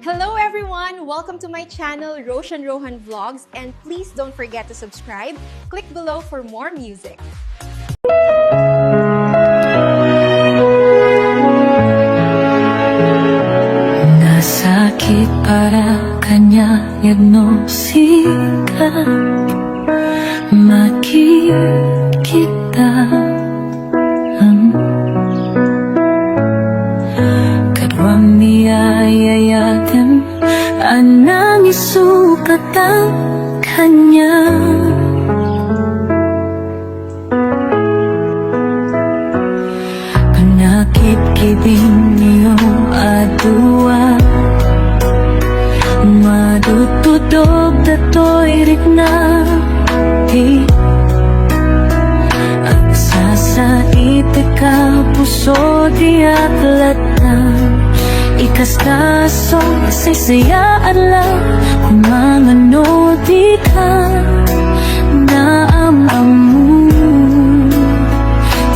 Hello everyone! Welcome to my channel, Roshan Rohan Vlogs, and please don't forget to subscribe. Click below for more music. Nasakit para kanya diagnosika, makikita kadwang niyayayatin anang isukat ang kanya. Panakit-kibing niyo adua, madutudog dato'y rikna at sasait ka puso di atlatan ikaskaso sisayaan lang kung mangano di ka naamamu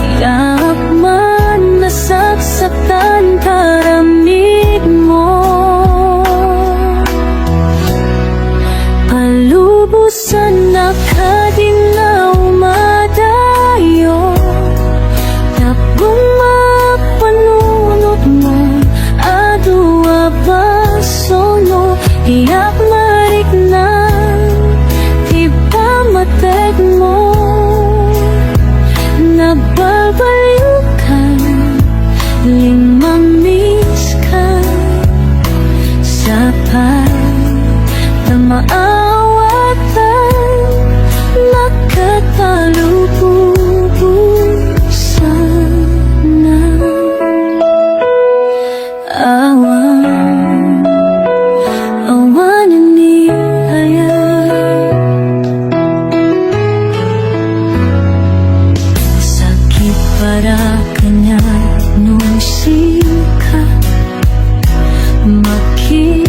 tiyak man nasaksaktan karamid mo palubusan na kadinaw madayo tapong mapanunod mo adua basono iyak marik na tiba mateg mo nagbabayukan limang miss ka sa pagdamaawatan nakatalububusan na awan ni sakit para kanya nung sika makikita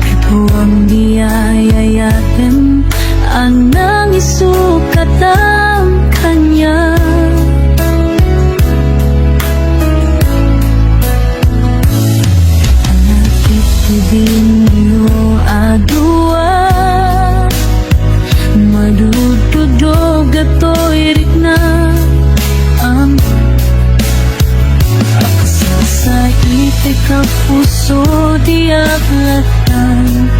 katuwang diyayayatin anang isukat ang kanya. Nakikibing niyo adua, madududog ato'y rikna akasasait ikaw puso di aglatan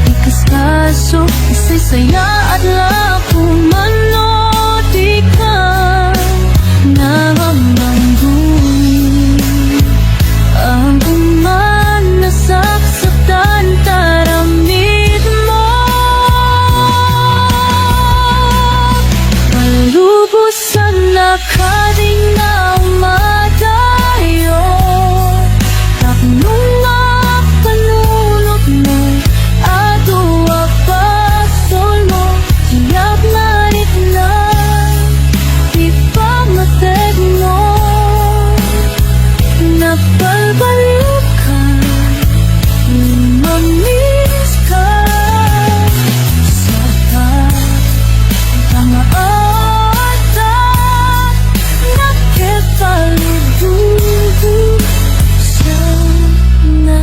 ikaskaso isasaya at lakong manod di ka namamangguin ang uman nasaksaktan taramid mo palubusan na kadinaw madayo tapnong mapanunod mo adua pasolo tiyak marit na di pa mateg mo nagbalbalukan mamiss ka sa pagdamaawatan nakitalububusan na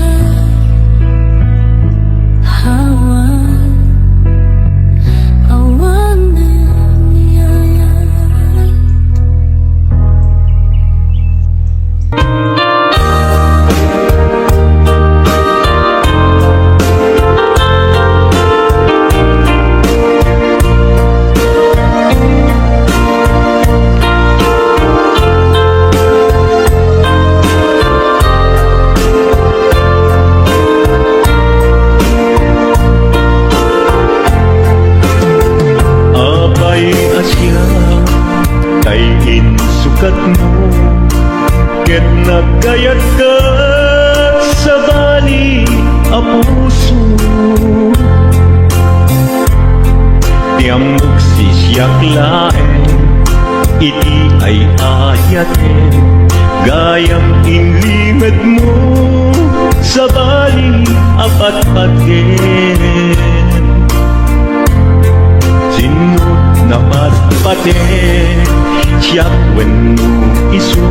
awan na niyaya. Abay asya kay insukat mo ket nagkayat ka sa bali a puso tiamok sisyak laen iti ay ayaten gayam inlingad mo sa bali apatpaten sinut na patpaten siyak wenno isu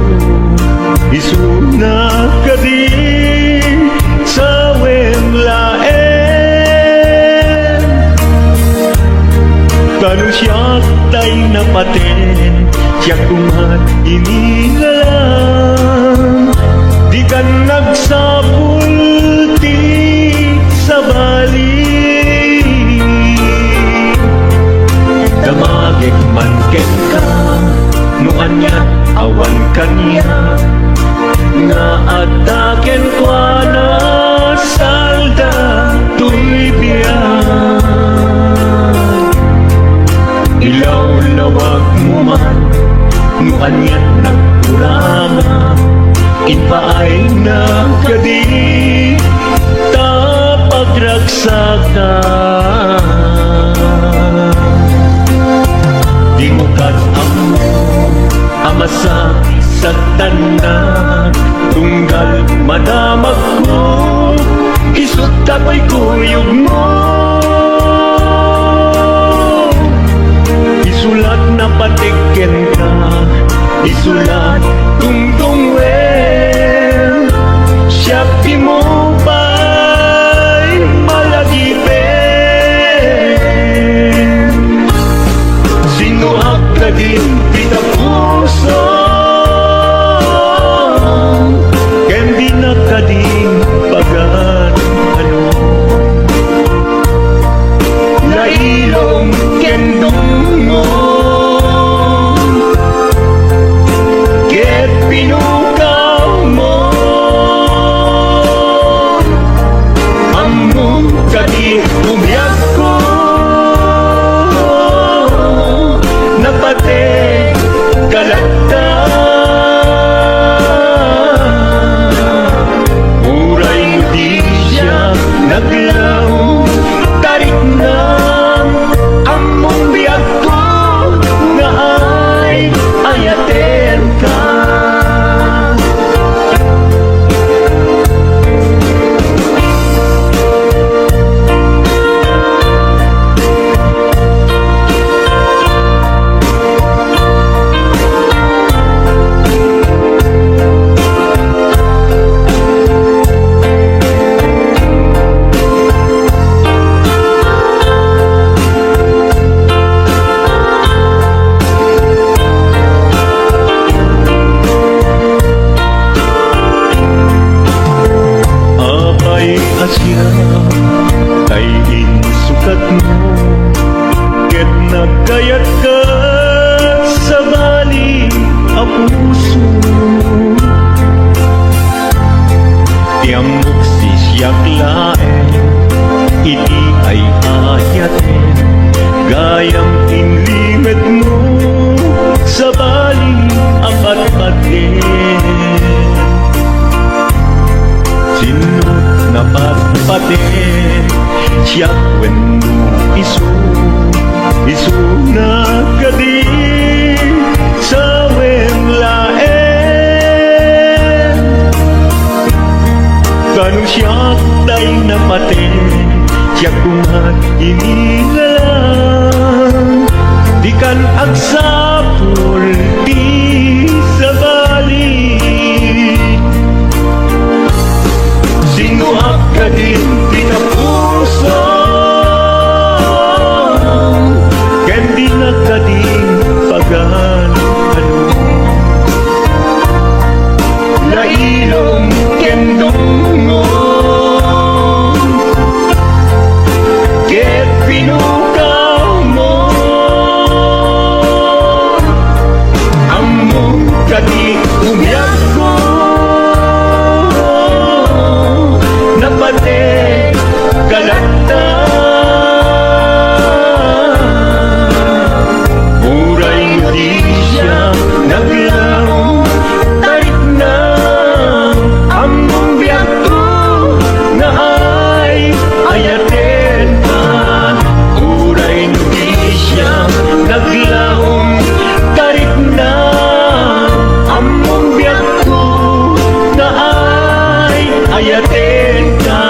saka di mo amo amasa sa tanan tunggal madamag ko isut tapoy kuyog mo isulat na patiken ka isulat tungtung well siya di mo ba'y malagipin sinuhak ka din kita puso kendi na ka din pagan ano lailong kendong mo ket pinukaw mo among kadi umyak ko napate kalagta uray di siya naglaw tarik na among biyag ko nga ay ayaten ka asya kay insukat mo ket nagkayat ka sa bali a puso tiamok si siyak laeng iti ay ayaten gayang inlimet mo sa bali a patpaten sinut na patpate siya wenno isu na kadi sa wenlaen kanong siya day napate siya kumat inilalang di kan agsapol di sa balik sinuhak ka din pinapuso kendi na ka din pagan ano lailong kendong mo ket pinukaw mo among ka di umyak ko napate kalagta muray di siya naglaw tarik na among biyag ko na ay ayaten ka muray di siya naglaw tarik na among biyag ko na ay ayaten ka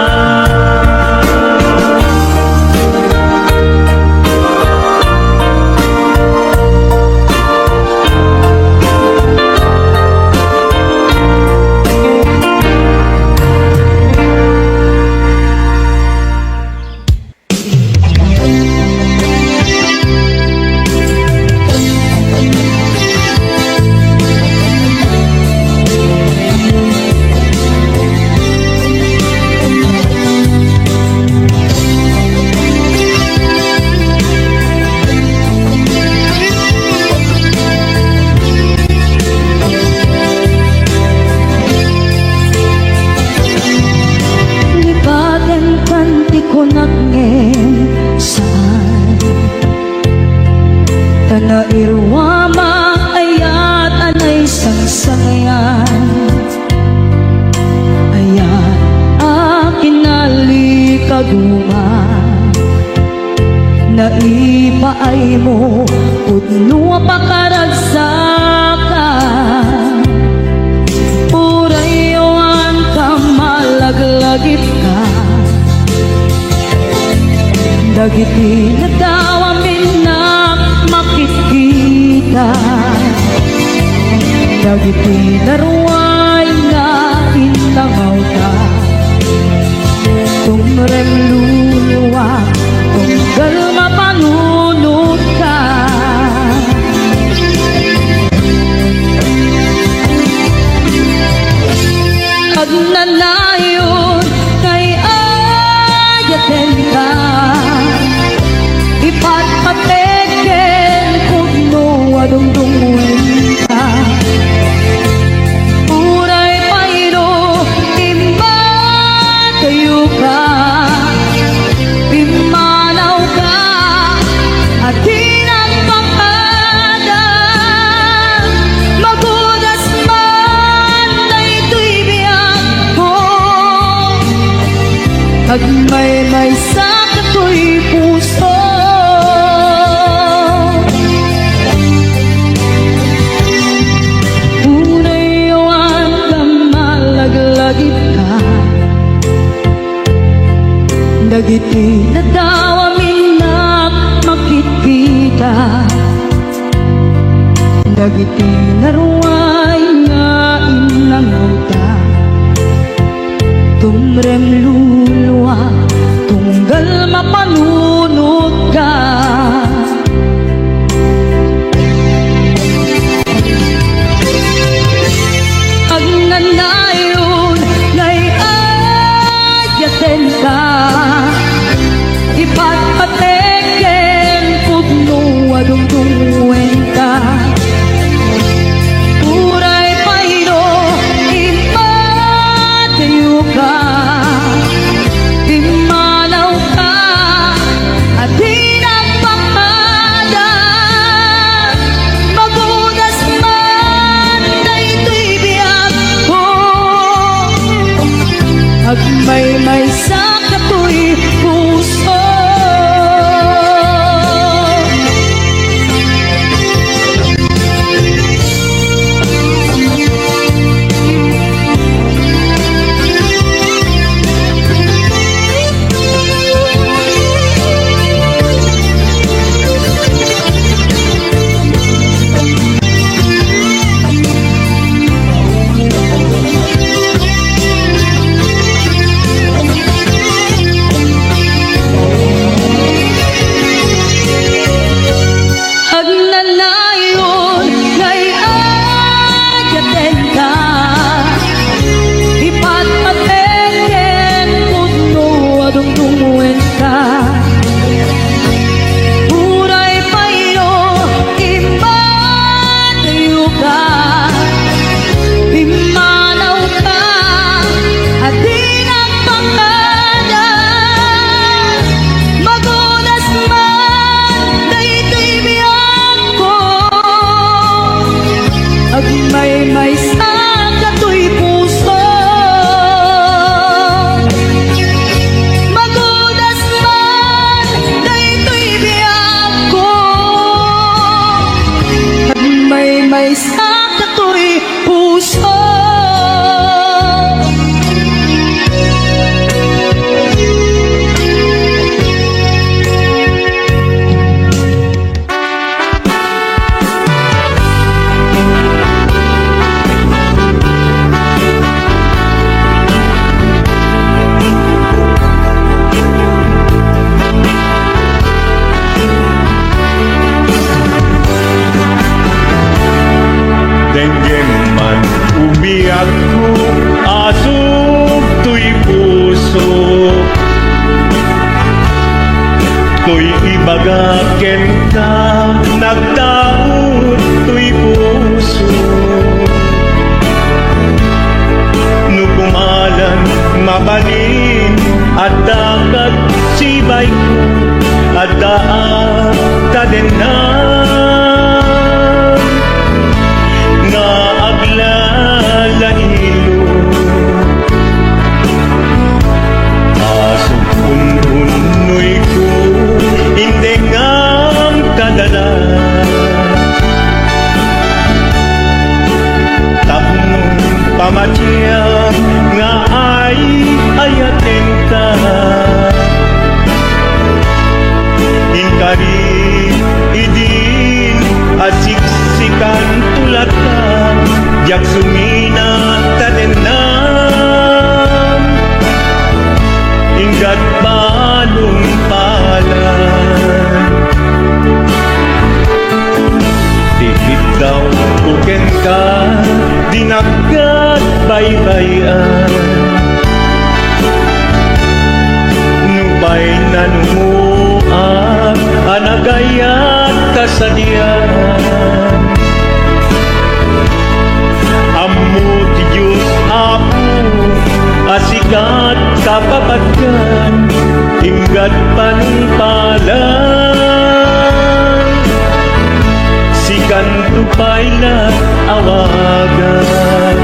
Nairwama ayat anay sangsangayan ayat akin nalika aguma naipaay mo pudno pakaragsaka purayon ka malaglagit ka dagiti na daw amin na makikita dagiti naruay nga inangaw ka tumrem luluwa tunggal mapanunod ka pag nanayon kay ayaten ka ipatpateken puno adungdungwen ka uray payro timba kayo ka pimanaw ka at tinagpakada magudas man na ito'y biyag ko at may sakit ko'y puso unayawan ka malaglagit ka dagiti na daw amin na makikita dagiti naruay nga inangaw ta tumrem luluwa tunggal mapanunod ka pag nanayon ngay ayaten ka ipatpateken pudno adungdungwen ka banong palan. Dikit daw kuken ka, dinagat baybayan. Nubay nanumuan, anagayat kasadian. Ammo ti Diyos Apo, asikat kapapagkan, inggat panumpalan. Sikan tupay na awagan.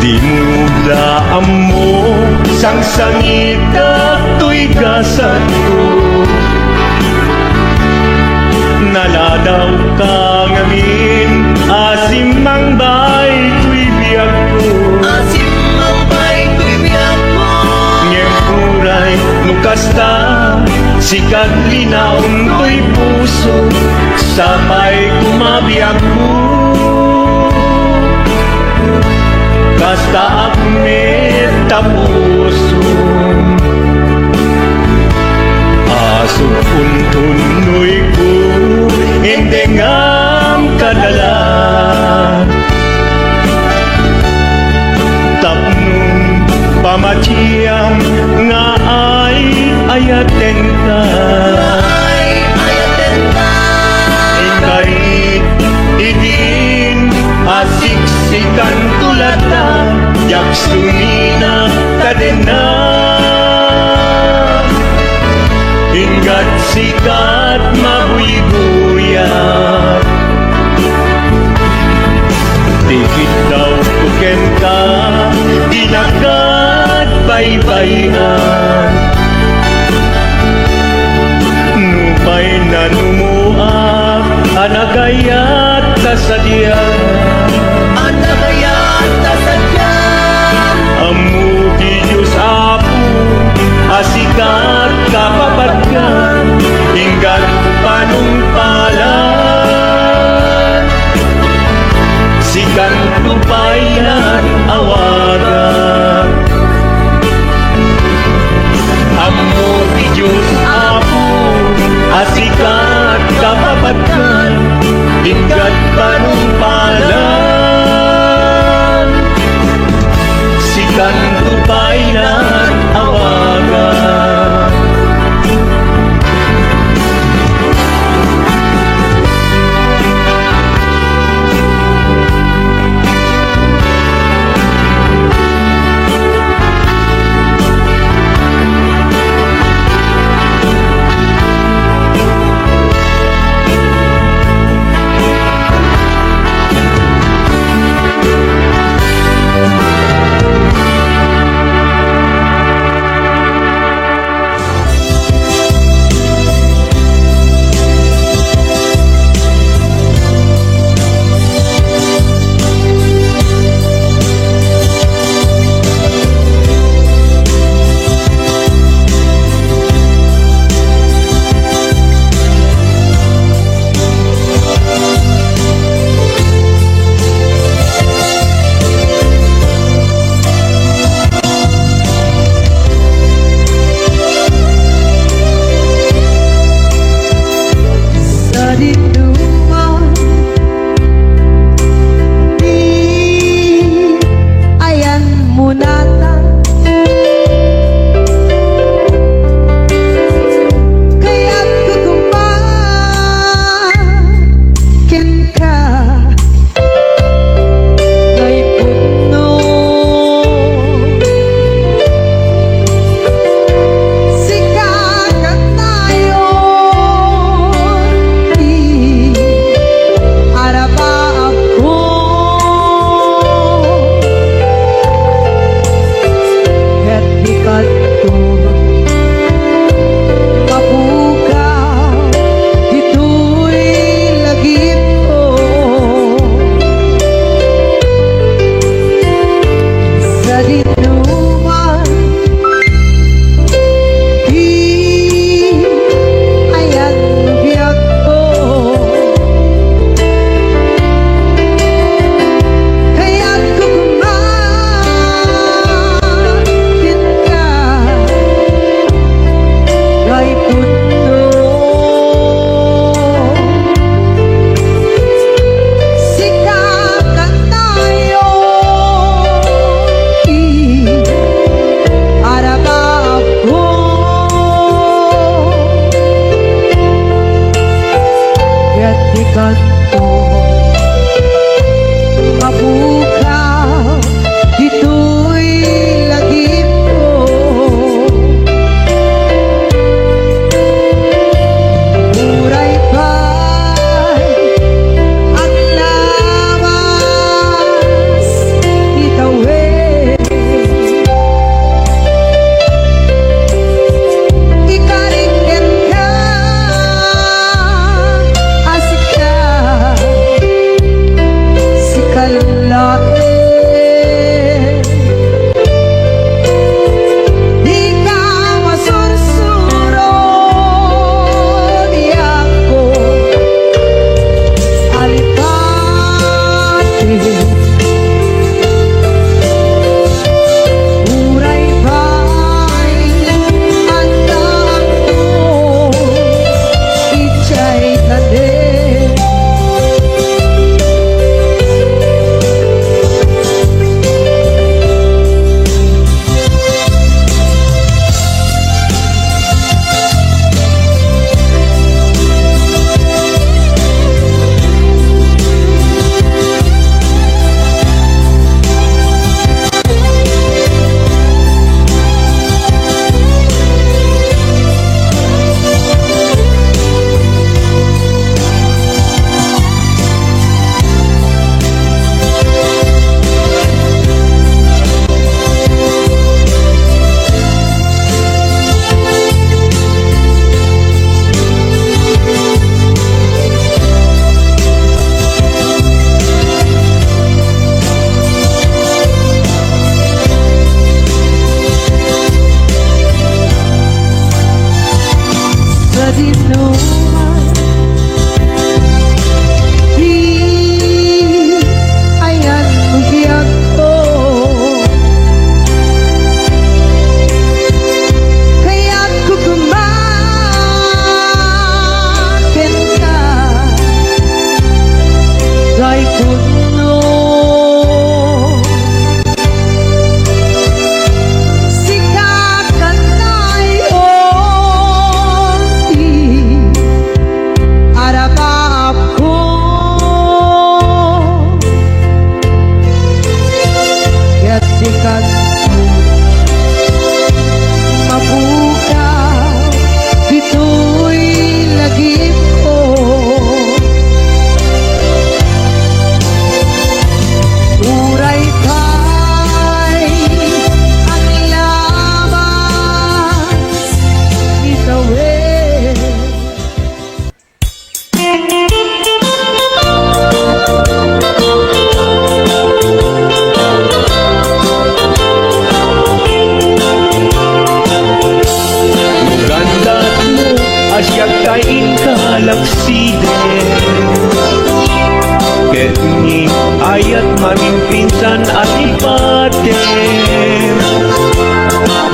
Dimulaan mo sang sangit ato'y gasat ko. Naladaw ka ngamin, asim ang bay ko'y biyag ko. Asim ang bay ko'y biyag mo. Ngem kuray nukasta, sikat linaon ko'y puso, sabay kumabiyag ko. Kasta akmet tapuso, asok untunoy ko, indengam kadala. Tapnong pamatiyang nga ay ayaten ka. Ay ayaten ka. Ingkarit idin asiksikan tulatan, yaksumina kadena. Ingkat sikat mabuyguyan, dikit daw kuken ka, dinagat baybayan. Nupay nanumuak, anagayat kasadian. Anagayat kasadyan. Ammo ti Diyos Apo, asikat kapapagkan, inggat panumpalan. Sikan tupayan awagan. Ammo ti Diyos Apo, asikat kapapagkan, inggat panumpalan. Sikan tupayan awagan. kanto mabukaw dito'y lagip ko. Muray pa'y ang lawas itawid. Ikaringgan ka, asik ka, si kalulain. Di ka masursuro, di ako alipati. Muray pa'y ang kanto, itsa'y tanim. Sa dinuman, di ayan bugyan ko. Kaya't kukumakin ka, kay puno. Sikakan na'y onti, arapap ko. Kaya't sikat mabukaw dito'y lagip ko. Muray pa'y ang lawas itawid. Ganda't mo asyak kain kalaksiden. Ketni ayat maging pinsan at ipatem.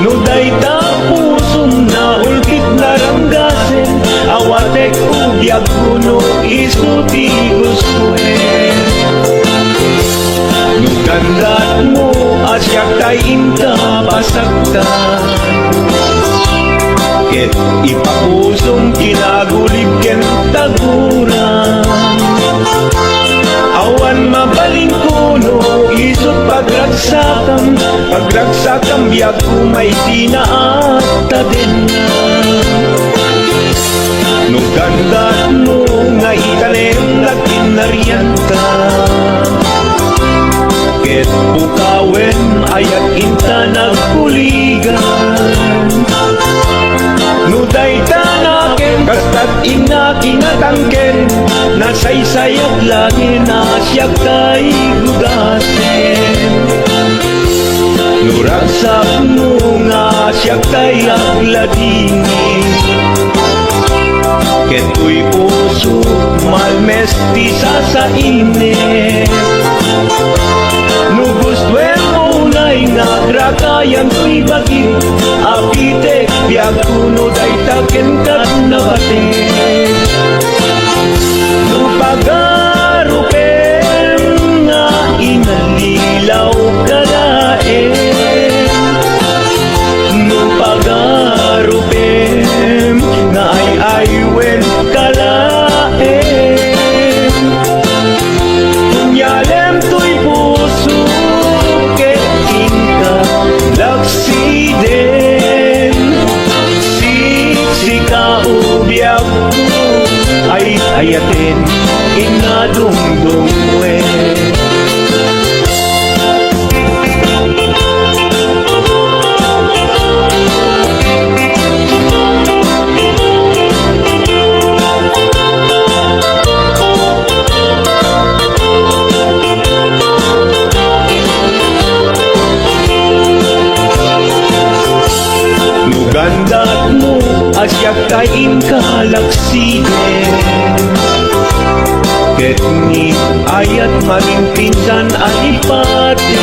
Nuday ta pusong na ulkit na ranggasen. Awatek ugyag kuno isuti gustuen. Nuganda't mo asyak kain kapasaktan. Ket ipapusong kinagulib ken taguran. Awan mabaling kuno isut pagragsakam biag kumay tinaat taden na. Nung ganda't mo nga italem nagkinarian ka. Ket bukawen ayat inta nagpuligan. Nuday tanaken kastat inakinatangken. Nasaysayat langin asyak kay gudasen. Nuragsak mo nga asyak kay agladingin. Keto'y puso malmesti sa init. Nugustwen mo na'y nagrakayan ko'y bagit. Apitek biag kuno day taken kat nabatin. Nupagarupen nga inalilaw kalaen. Nupagarupen nga ay aywen kalaen. biyag ko ay ayatin inadungdungwe. Gandat mo asyak kain kalakside, ket ni ayat maging pinsan alipate.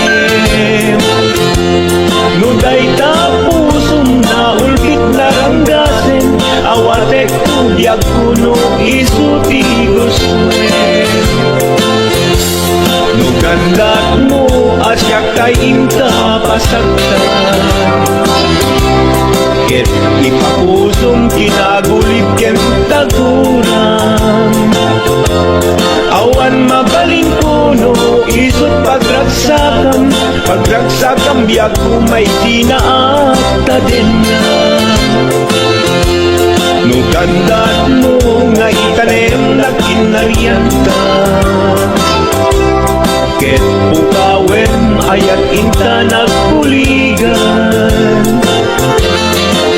Nuday tapusum na ulkit naranggasen, awatek tudyag kuno isuti guswe. Nugandat mo asyak kain kapasagtan, ket ipapusong kinagulip ken taguran. Awan mabalin kuno isut pagragsakam biag kumay sinaata din na. Nugandat mo nga itanem na kinarianta, ket pukawen ayat inta nagpuligan.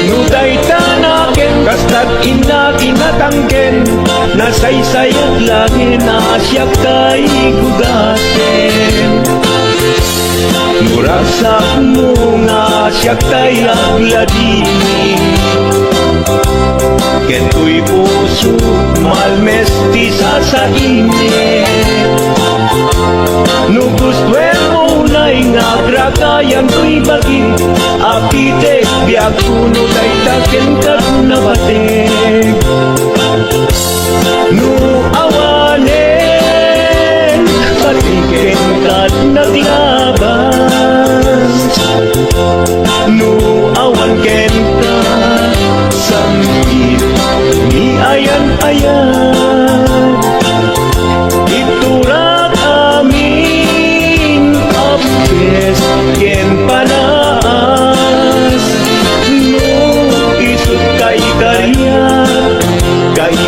Nuday tanaken kastat ina kinatangken, nasaysayat langin asyak kay gugasen. Murasak mo nga asyak kay agladini, ken tuy puso malmesti sa init. Nugustwen mo na'y nagragayan tuy bagin, apitek biag kuno day taken kat nabatek. Nu awanen patiken kat naglabas, nu awan ken ka sangkit ni ayan-ayan. Iturak amin apes ken panas,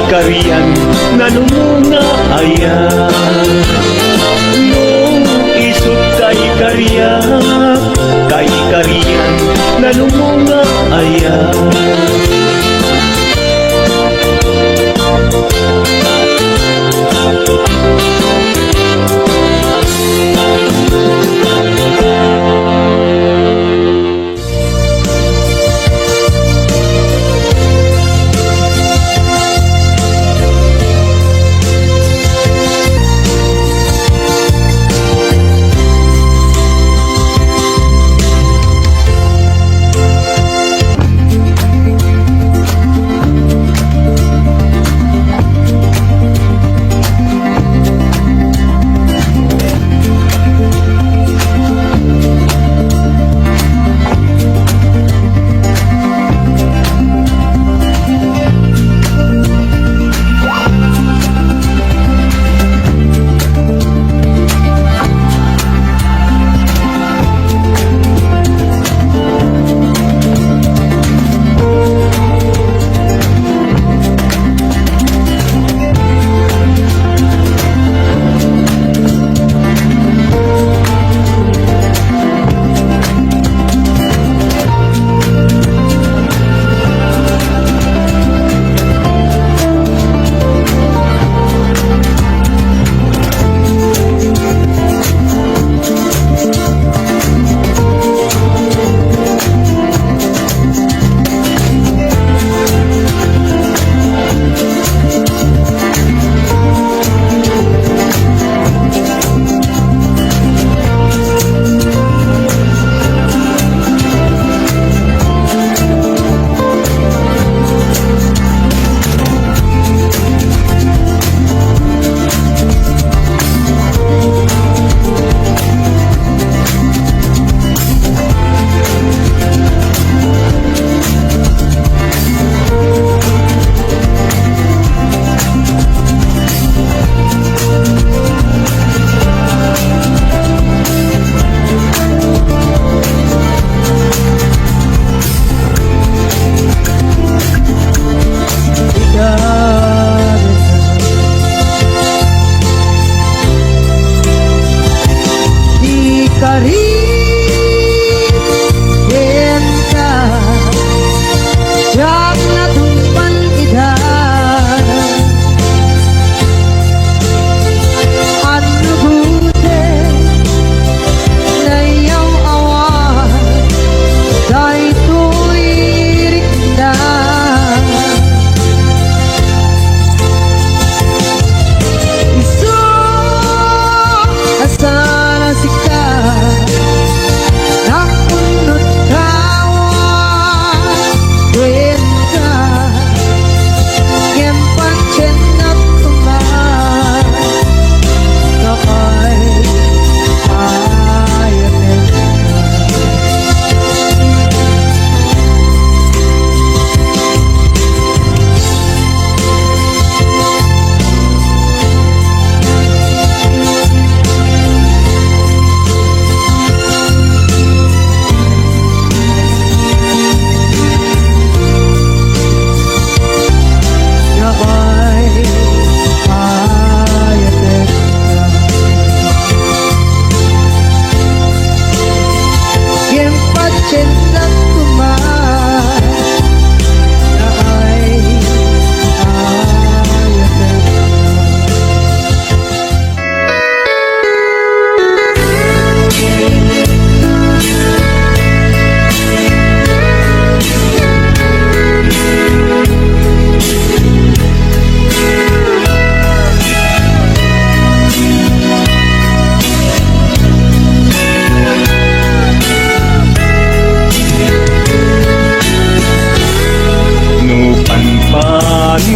karian nanumunga ayan. No isut kay karian nanumunga ayan.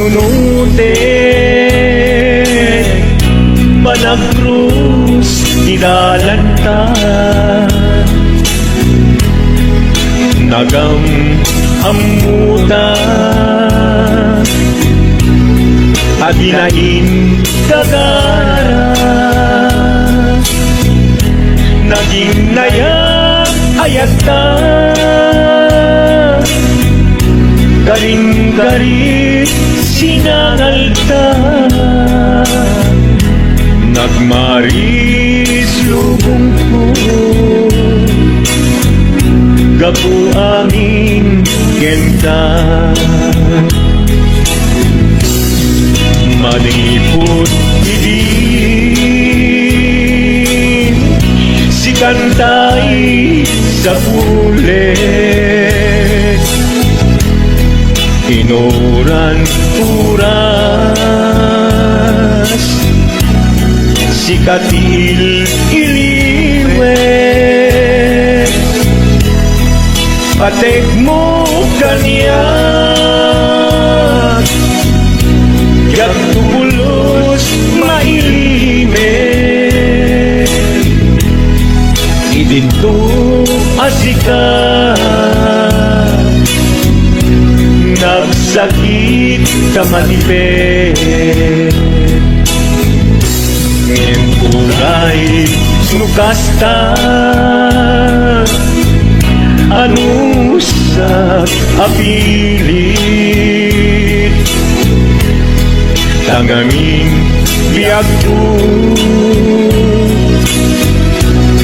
panunute Panagkrus idalanta Nagam amuta Adinain kagara Naging nayak ayata Garing-garit sinangalta Nagmaris lubong ko Gapu aming genta Manipot ibig Si kantay sa pulet Inoran-uras Si katil iliwet Patek mo kaniyat Yak tubulos mailimit Idinto asikat Nagsakit ka manipet Ngayon kulay nukasta Ano sa apilit Tangaming biyag ko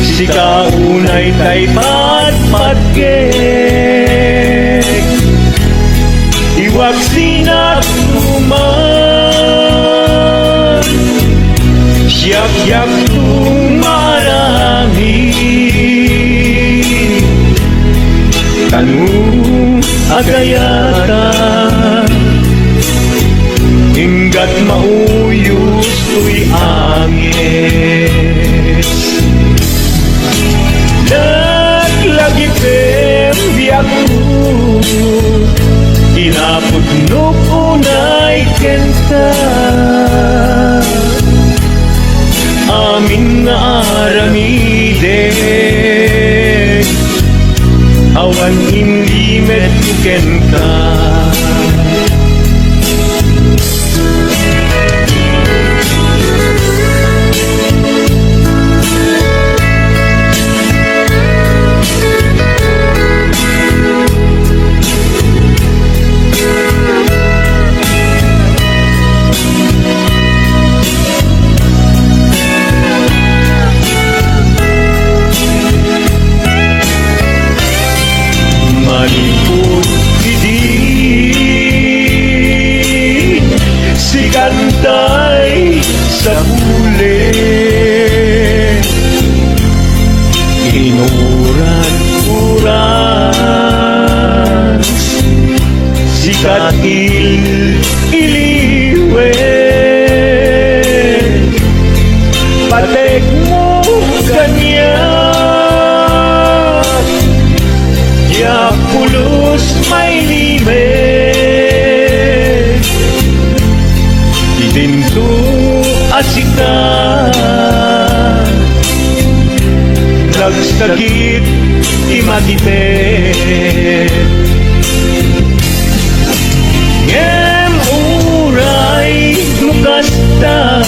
Si kaunay tay patpatgek Iwag sinat tuman Siyak-yak tumarami Tanong agayata Hinggat mauyos tuy angis Naglagi biyak ko Inapudnok unay kenta Amin na aramide Awan hindi met kenta Manipot hindi Si kantay sa huli Inuran-uras Si katil iliwet Patek mo ganyan Ya pulos may limit Idinto asikan Nagsakit imatipet Ngem uray mukasta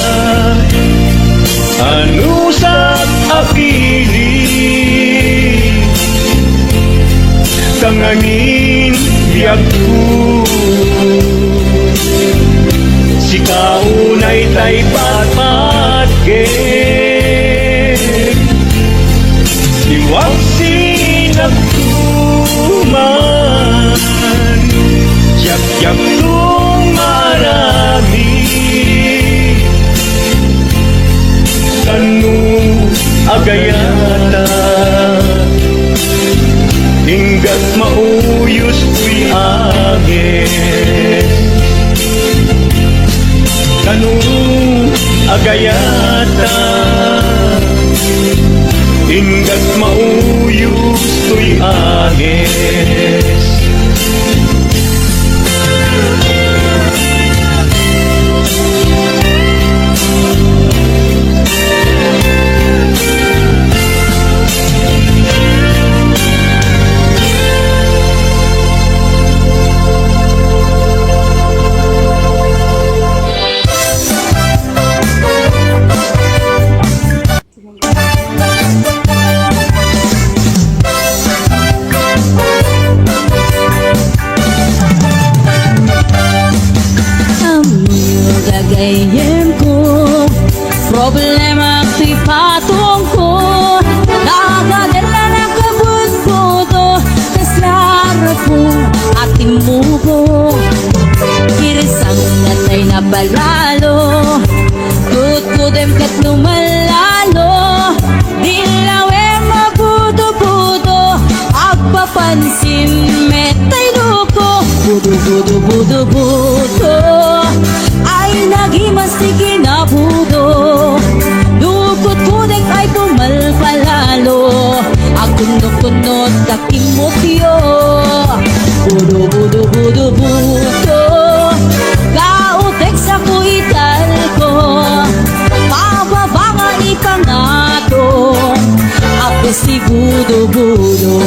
Ano sa apili Tangangin biyak ko Si kaunay tay patpatgek Iwag sinagtuman Yak-yak tumarami Kanong agayata Hinggat mauyos tuy agis Kanong agayata Hinggat mauyos tuy agis gagayem ko. Problema ko'y patong ko. Nagadala na kabut-buto. Kaslara po ating mubo. Kirisang natay na balalo. Kut-kutem kat lumalalo. Dilawe mabudo-budo. Agpapansin metay luko. Budo-budo-budo-budo. Ay naghimasigi na budo. Lukot-kutek ay pumalpalalo. Akunot-kunot kakimotyo. Budo-budo-budo-budo. Kautek sa kuital ko. Pababa nga ipangato. Ako si budo-budo.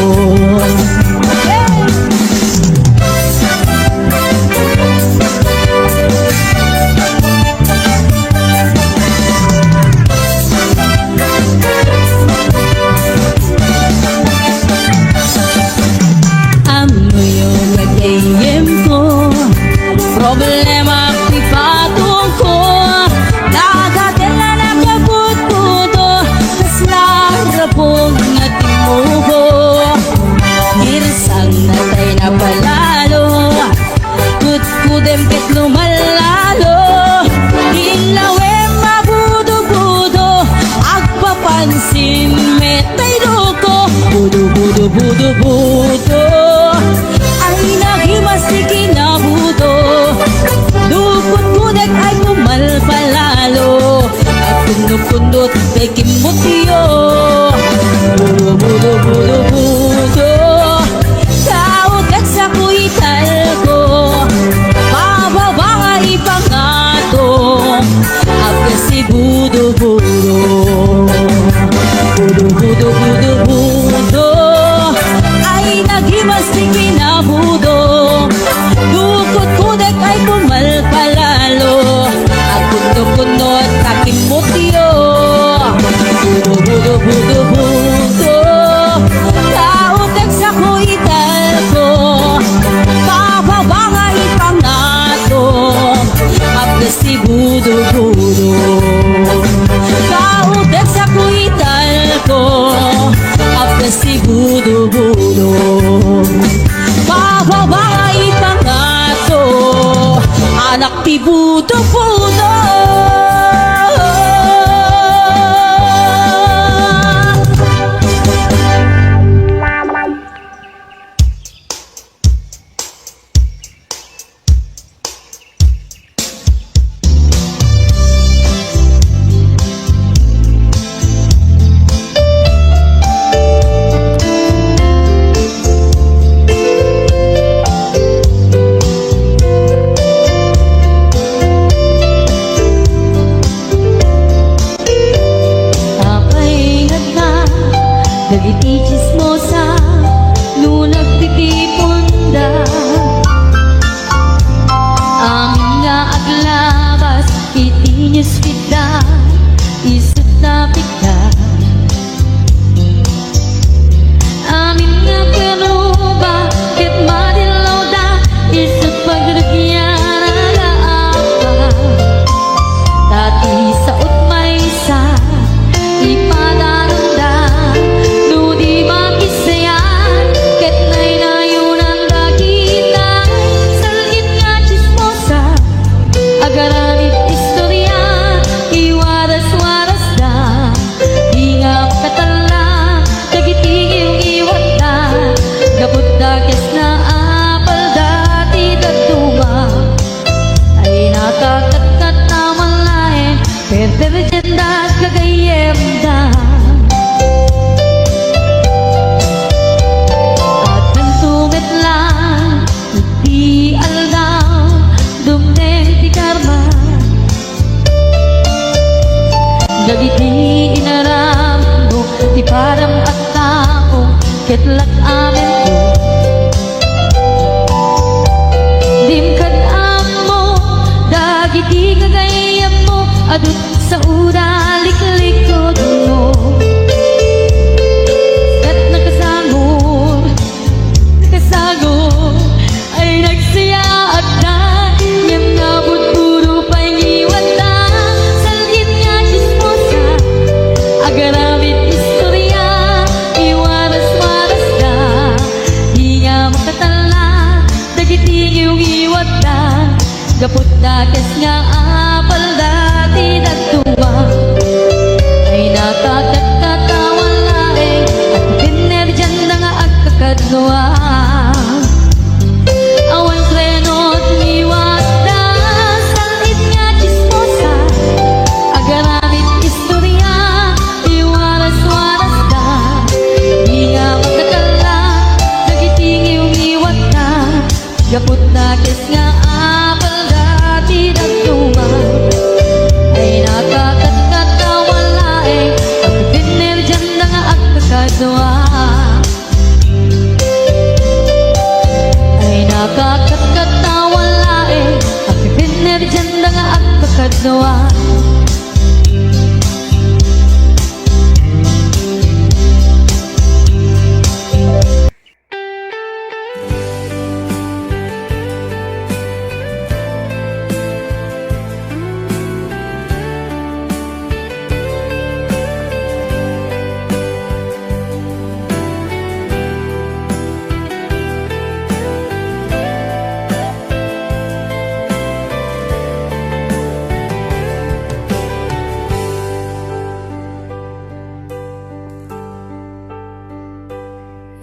Problema ko'y patong ko. Nagadala na kabut-buto. Kaslara pong ating mubo. Kirsang natay na palalo. Kut-kutem ket lumalalo. Dilawe mabudo-budo. Agpapansin metay loko. Budo-budo-budo-budo. Ay naghimasigi na budo. Lukot-kutek ay pumalpalalo. At kunot-kunot kay kimotyo. Budo-budo-budo-budo. Kautek sa kuital ko. Pababa nga ipangato. Ako si budo-budo. Budo-budo-budo-budo. Ay naghimasigi na budo. Lukot-kutek ay pumalpalalo. At kunot-kunot aking mutyo. Budo-budo-budo-budo. Kautek sa kuital ko. Pababa nga ipangato. Ako si budo-budo. Kautek sa kuital ko. Ako si budo-budo. Pababa nga ipangato. Anak ti budo-budo. Dagiti chismosa, no nagtitipunda. Amin nga aglabas, iti niyos kita, isut na pika. Amin nga peruba, ket madilaw da, isut pagrugyara da apa. Dati sa utmaysa, ipadaranda. Berjenda kagayem da. At kantumet lang di aldaw dumneng ti karma. Dagiti inaram mo ti param at tao ketlak amen ko. Dimkad amo dagiti kagayem mo adut sa ura-lik-likod mo. At nakasagod ay nagsaya at na. Ngam nabot puro pa'y iwan Gapot dakes nga apal dati nagtuma ay nakakatawan laeng at pinerjan na nga agkakadwa. Awan krenot liwat da salit nga chismosa agaramit istorya iwaras-waras da di nga magkakala nagiting iyong iwat na gapot dakes nga apal dati nagtuma ay nakakatawan laeng at pinerjan na nga agkakadwa. Nakakatawa laeng at pinerjan na nga agkakadwa.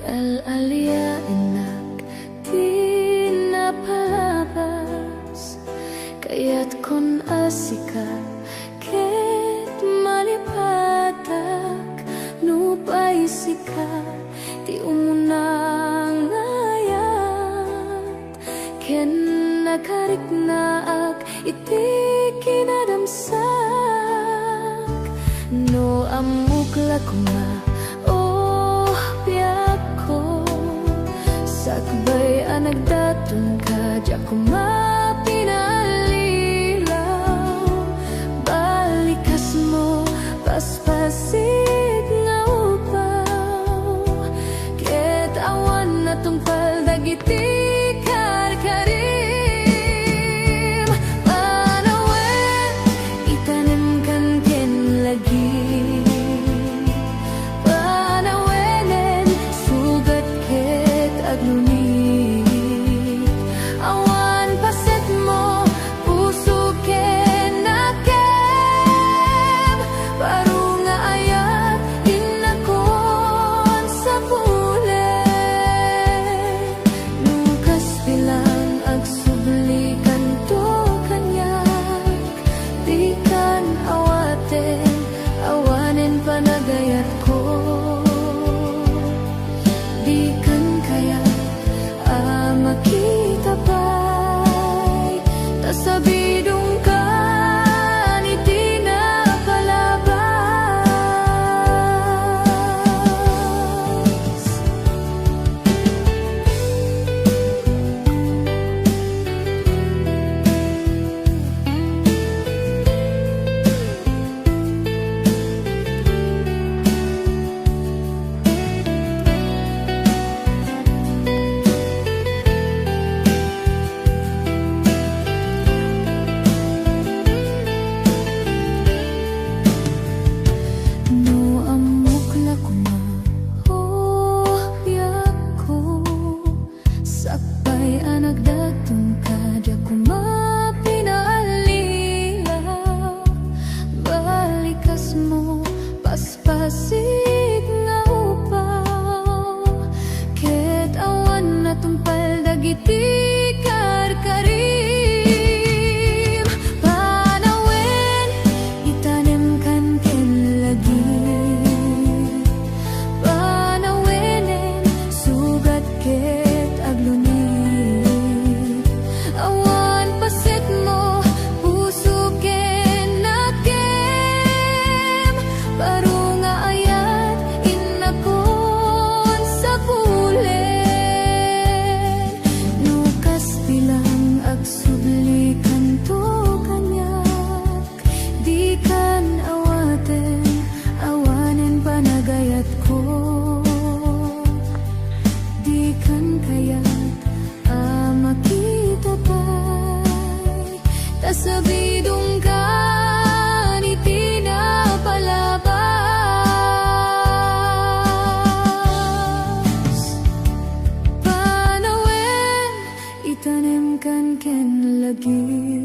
Al-alia enak di napalabas kaya't kon asika ket malipatak nupay sika ti umunang ayat ken nakarik naak iti kinadamsak no amukla kuma sakbay anagdatong ka di ako mapinalilaw balikas mo paspasid nga upaw ket awan na tungpal dagiti karkarim panawen itanim kan ken lagi awan paset mo puso ken nakem baru nga ayat inakon sa pulen nukas bilang agsublikan to kanyak di kan awaten awanen panagayat ko di kan kaya makita pa'y tasabidong ka ni di na palabas. Sakbay anagdatong ka di ako mapinalilaw balikas mo paspasid nga upaw ket awan na tungpal dagiti karkarim panawen itanem kan ken lagi panawenen sugat ket aglunit awan paset mo puso ken nakem baru nga ayat inakon sa pulen nukas bilang agsublikan to kanyak di kan awaten awanen panagayat ko di kan kayat makita pa'y tasabidong ka ni di na palabas panawen itanim kan ken lagi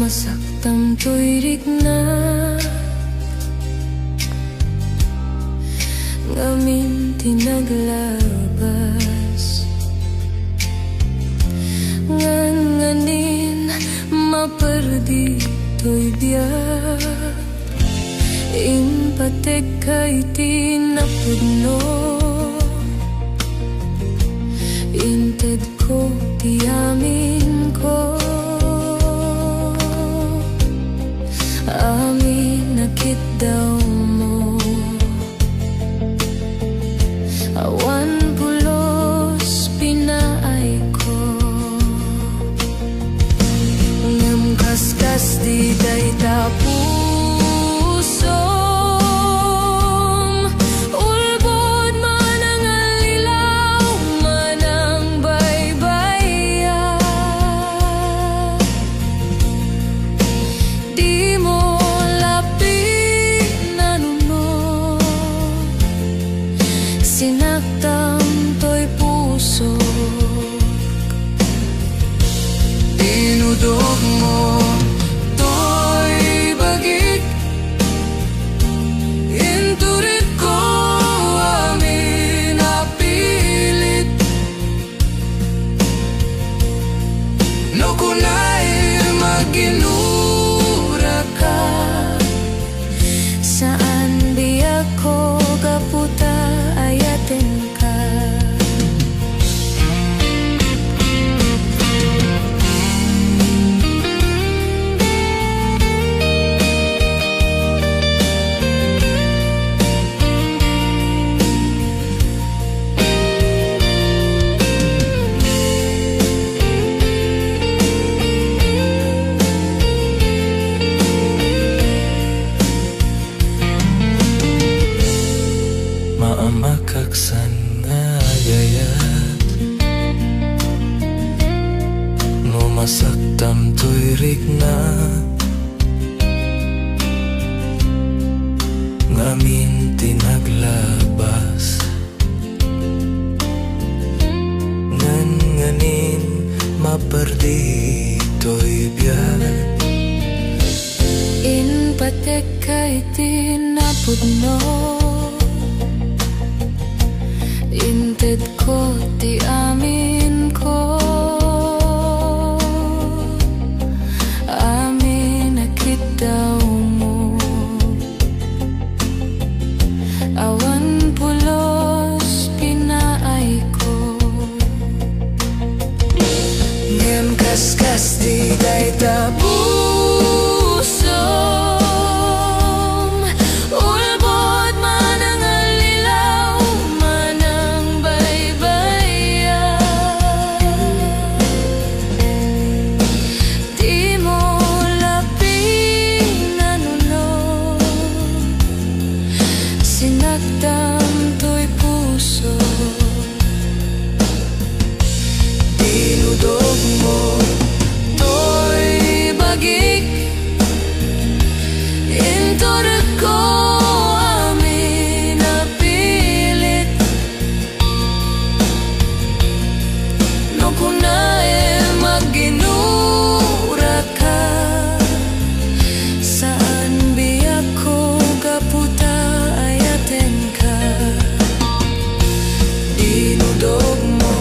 masaktam to'y rigna, ngamin tinaglabas, nganganin maperdi to'y biyak, impatek kay tinapudno, inted ko tiyamin ko, amin nakit daw mo, awan pulos pinaay ko, ngam kaskas di day tapuso. Sinaktan to'y puso, dinudog mo to'y bagik, inturit ko amin napilit, no kunay maginura ka, saan di ako kaputa ayatin ka. Maamakaksan nga gayat, no masaktam to'y rigna, ngamin tinaglabas, nganganin maperdi to'y biyak, inpatek kay tinapudno, inted ko ti amin ko, amin nakit daw mo, awan pulos pinaay ko, ngem kaskas di day tapuso. Sinaktan to'y puso, dinudog mo to'y bagik, inturot ko amin napilit, no kunay maginura ka, saan biyak ko kaputa ka, dinudog mo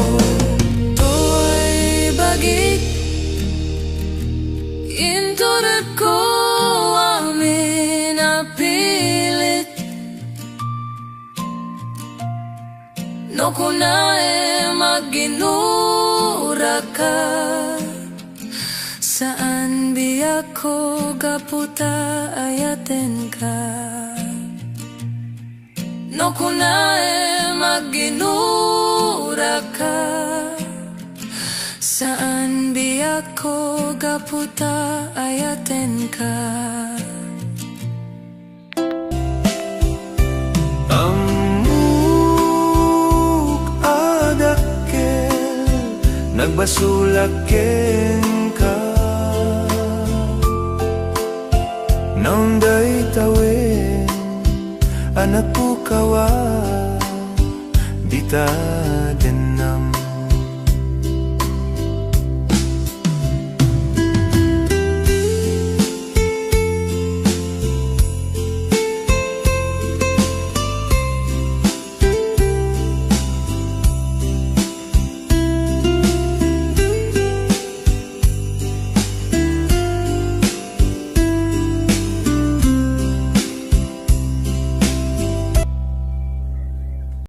to'y bagik, inturot ko amin napilit, no kunay maginura ka, saan biyak ko kaputa ayaten ka, no kunay maginura ka, saan biyak ko kaputa ayaten ka. Amuk adakkel nagbasulaken ka, nang day tawin anak ko kawa bita